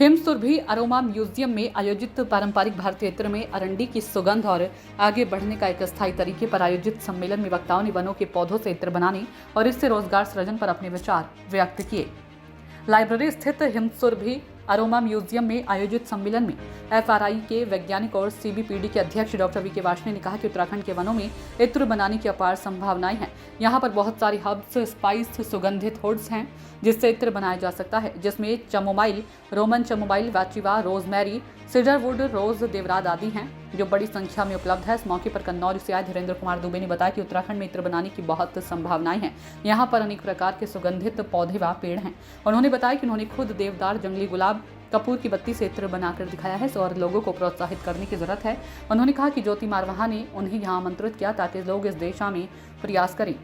हिमसुरभि aroma museum में आयोजित पारंपरिक भारतीय इत्र में अरंडी की सुगंध और आगे बढ़ने का एक स्थायी तरीके पर आयोजित सम्मेलन में वक्ताओं ने वनों के पौधों से इत्र बनाने और इससे रोजगार सृजन पर अपने विचार व्यक्त किए। लाइब्रेरी स्थित हिमसुरभि अरोमा म्यूजियम में आयोजित सम्मेलन में एफआरआई के वैज्ञानिक और सीबीपीडी के अध्यक्ष डॉक्टर वीके वार्ष्णेय ने कहा कि उत्तराखंड के वनों में इत्र बनाने की अपार संभावनाएं हैं। यहाँ पर बहुत सारी हर्ब्स, स्पाइस, सुगंधित वुड्स हैं जिससे इत्र बनाया जा सकता है, जिसमें चमोमाइल, रोमन चमोमाइल, वैचिवा, रोजमेरी, सीडरवुड, रोज, देवराद आदि हैं जो बड़ी संख्या में उपलब्ध है। इस मौके पर कन्नौज से आए धीरेन्द्र कुमार दुबे ने बताया कि उत्तराखंड में इत्र बनाने की बहुत संभावनाएं हैं। यहाँ पर अनेक प्रकार के सुगंधित पौधे व पेड़ हैं। उन्होंने बताया कि उन्होंने खुद देवदार, जंगली गुलाब, कपूर की बत्ती से इत्र बनाकर दिखाया है और लोगों को प्रोत्साहित करने की जरूरत है। उन्होंने कहा कि ज्योति मारवाहा ने उन्हें यहाँ आमंत्रित किया ताकि लोग इस दिशा में प्रयास करें।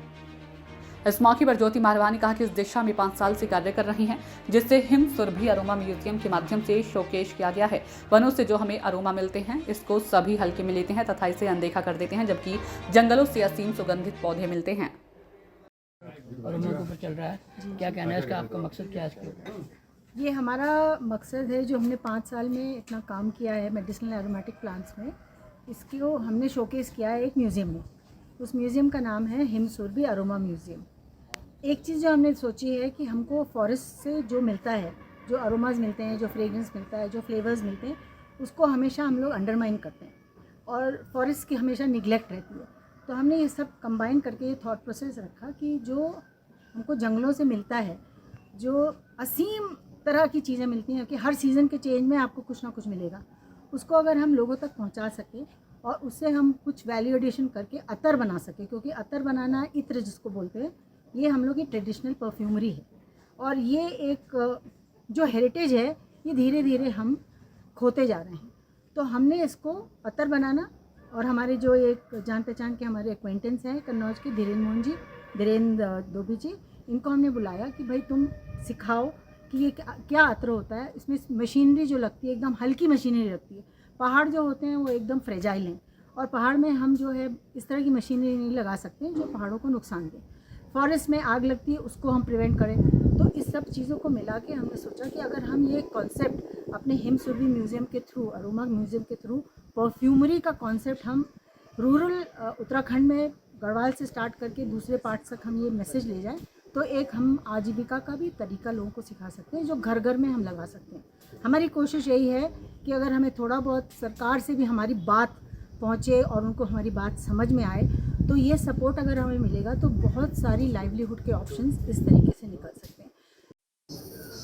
इस मौके पर ज्योति मारवाहा ने कहा कि इस दिशा में 5 साल से कार्य कर रही हैं, जिससे हिमसुरभि अरोमा म्यूजियम के माध्यम से शोकेश किया गया है। वनों से जो हमें अरोमा मिलते हैं इसको सभी हल्के में लेते हैं तथा इसे अनदेखा कर देते हैं, जबकि जंगलों से असीम सुगंधित पौधे मिलते हैं। अरोमा के ऊपर चल रहा है, क्या कहना है इसका, आपका मकसद क्या है इसके ऊपर? ये हमारा मकसद है जो हमने 5 साल में इतना काम किया है मेडिसिनल एरोमेटिक प्लांट्स में, इसको हमने शोकेस किया है एक म्यूज़ियम में। उस म्यूज़ियम का नाम है हिमसुरभि अरोमा म्यूज़ियम। एक चीज़ जो हमने सोची है कि हमको फॉरेस्ट से जो मिलता है, जो अरोमाज मिलते हैं, जो फ्रेगरेंस मिलता है, जो फ्लेवर्स मिलते हैं, उसको हमेशा हम लोग अंडरमाइन करते हैं और फॉरेस्ट की हमेशा निगलेक्ट रहती है। तो हमने ये सब कंबाइन करके ये थॉट प्रोसेस रखा कि जो हमको जंगलों से मिलता है, जो असीम तरह की चीज़ें मिलती हैं कि हर सीज़न के चेंज में आपको कुछ ना कुछ मिलेगा, उसको अगर हम लोगों तक पहुंचा सकें और उससे हम कुछ वैल्यू एडिशन करके अतर बना सकें, क्योंकि अतर बनाना, इत्र जिसको बोलते हैं, ये हम लोग की ट्रेडिशनल परफ्यूमरी है और ये एक जो हेरिटेज है ये धीरे धीरे हम खोते जा रहे हैं। तो हमने इसको अतर बनाना और हमारे जो एक जान पहचान के हमारे एक्वेंटेंस हैं कन्नौज के धीरेन्द्र मोहन जी, धीरेन्द्र दुबे जी, इनको हमने बुलाया कि भाई तुम सिखाओ कि ये क्या अत्र होता है। इसमें मशीनरी जो लगती है एकदम हल्की मशीनरी लगती है। पहाड़ जो होते हैं वो एकदम फ्रेजाइल हैं और पहाड़ में हम जो है इस तरह की मशीनरी नहीं लगा सकते जो पहाड़ों को नुकसान दे। फॉरेस्ट में आग लगती है, उसको हम प्रिवेंट करें। तो इस सब चीज़ों को मिला के हमने सोचा कि अगर हम ये कॉन्सेप्ट अपने हिमसुरभि म्यूज़ियम के थ्रू, अरोमा म्यूज़ियम के थ्रू परफ्यूमरी का कॉन्सेप्ट हम रूरल उत्तराखंड में गढ़वाल से स्टार्ट करके दूसरे पार्ट्स तक हम ये मैसेज ले जाएं, तो एक हम आजीविका का भी तरीका लोगों को सिखा सकते हैं जो घर घर में हम लगा सकते हैं। हमारी कोशिश यही है कि अगर हमें थोड़ा बहुत सरकार से भी हमारी बात पहुँचे और उनको हमारी बात समझ में आए, तो ये सपोर्ट अगर हमें मिलेगा तो बहुत सारी लाइवलीहुड के ऑप्शंस इस तरीके से निकल सकते हैं।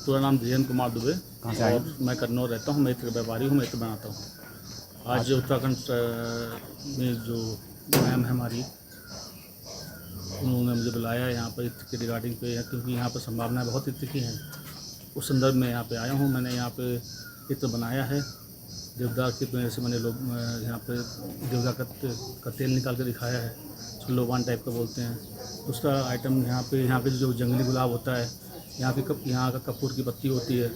पूरा नाम धीरेन्द्र कुमार दुबे और मैं कन्नौज रहता हूँ। मैं इत्र व्यापारी हूँ, मैं इत्र बनाता हूँ। आज उत्तराखंड में जो मैम है हमारी, उन्होंने मुझे बुलाया यहाँ पर इत्र के रिगार्डिंग पे, क्योंकि यहाँ पर संभावनाएं बहुत इत्र की हैं। उस संदर्भ में यहाँ पे आया हूँ। मैंने यहाँ पे इत्र बनाया है देवदार के पेड़ से। मैंने लोग यहाँ पे देवदार का तेल निकाल कर दिखाया है, उसको लोबान टाइप का बोलते हैं। दूसरा आइटम यहाँ पे जो जंगली गुलाब होता है, यहाँ का कपूर की पत्ती होती है,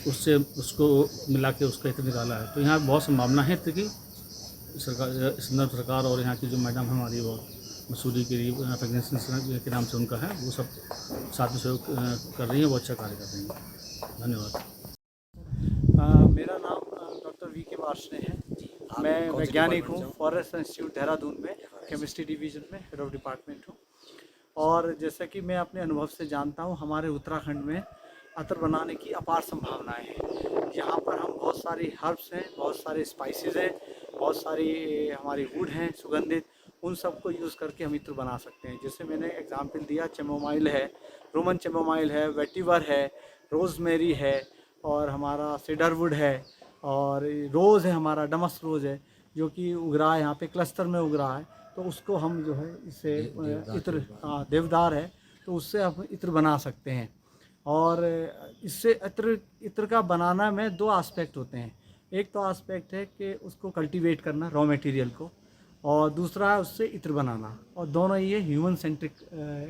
उससे उसको मिला के उसका इत्र निकाला है। तो यहाँ बहुत संभावना है इत्र की। सरकार और यहाँ की जो मैडम हमारी वो मसूरी की प्रेगनेंसी के नाम से उनका है, वो सब साथ में सहयोग कर रही हैं, वो अच्छा कार्य कर रही हैं। धन्यवाद। मेरा नाम डॉक्टर वीके वार्ष्णेय है। मैं वैज्ञानिक हूँ, फॉरेस्ट इंस्टीट्यूट देहरादून में केमिस्ट्री डिवीज़न में हेड ऑफ डिपार्टमेंट हूँ। और जैसा कि मैं अपने अनुभव से जानता हूँ, हमारे उत्तराखंड में अतर बनाने की अपार संभावनाएं हैं। यहाँ पर हम बहुत सारी हर्ब्स हैं, बहुत सारे स्पाइसेस हैं, बहुत सारी हमारी वुड हैं सुगंधित, उन सब को यूज़ करके हम इत्र बना सकते हैं। जैसे मैंने एग्जांपल दिया, चेमोमाइल है, रोमन चेमोमाइल है, वेटिवर है, रोजमेरी है और हमारा सीडरवुड है और रोज़ है, हमारा डमस रोज़ है जो कि उग रहा है यहाँ पे क्लस्टर में उग रहा है। तो उसको हम जो है इससे इत्र, देवदार है, तो उससे हम इत्र बना सकते हैं। और इससे इत्र का बनाना में 2 आस्पेक्ट होते हैं। एक तो आस्पेक्ट है कि उसको कल्टीवेट करना, रॉ मटेरियल को, और दूसरा है उससे इत्र बनाना। और दोनों ये ह्यूमन सेंट्रिक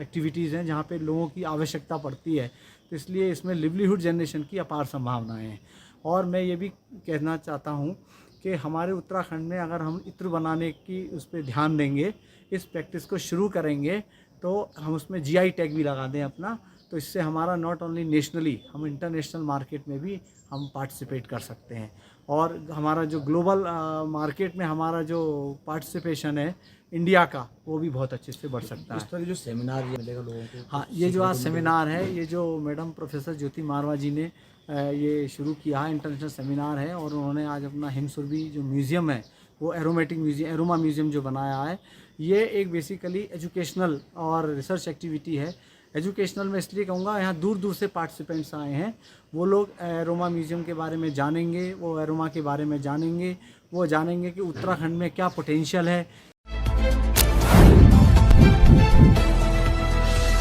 एक्टिविटीज़ हैं जहाँ पे लोगों की आवश्यकता पड़ती है। तो इसलिए इसमें लिवलीहुड जनरेशन की अपार संभावनाएं हैं। और मैं ये भी कहना चाहता हूँ कि हमारे उत्तराखंड में अगर हम इत्र बनाने की उस पर ध्यान देंगे, इस प्रैक्टिस को शुरू करेंगे, तो हम उसमें GI टैग भी लगा दें अपना, तो इससे हमारा नॉट ओनली नेशनली, हम इंटरनेशनल मार्केट में भी हम पार्टिसिपेट कर सकते हैं। और हमारा जो ग्लोबल मार्केट में हमारा जो पार्टिसिपेशन है इंडिया का, वो भी बहुत अच्छे से बढ़ सकता है। इस तरह जो सेमिनार ये मिलेगा लोगों को, हाँ, ये जो आज सेमिनार है, ये जो मैडम प्रोफेसर ज्योति मारवा जी ने ये शुरू किया है, इंटरनेशनल सेमिनार है, और उन्होंने आज अपना हिमसुरभि जो म्यूज़ियम है, वो एरोमेटिक म्यूज़ियम, एरोमा म्यूज़ियम जो बनाया है, ये एक बेसिकली एजुकेशनल और रिसर्च एक्टिविटी है। एजुकेशनल में इसलिए कहूँगा, यहाँ दूर दूर से पार्टिसिपेंट्स आए हैं, वो लोग एरोमा म्यूज़ियम के बारे में जानेंगे, वो एरोमा के बारे में जानेंगे, वो जानेंगे कि उत्तराखंड में क्या पोटेंशियल है,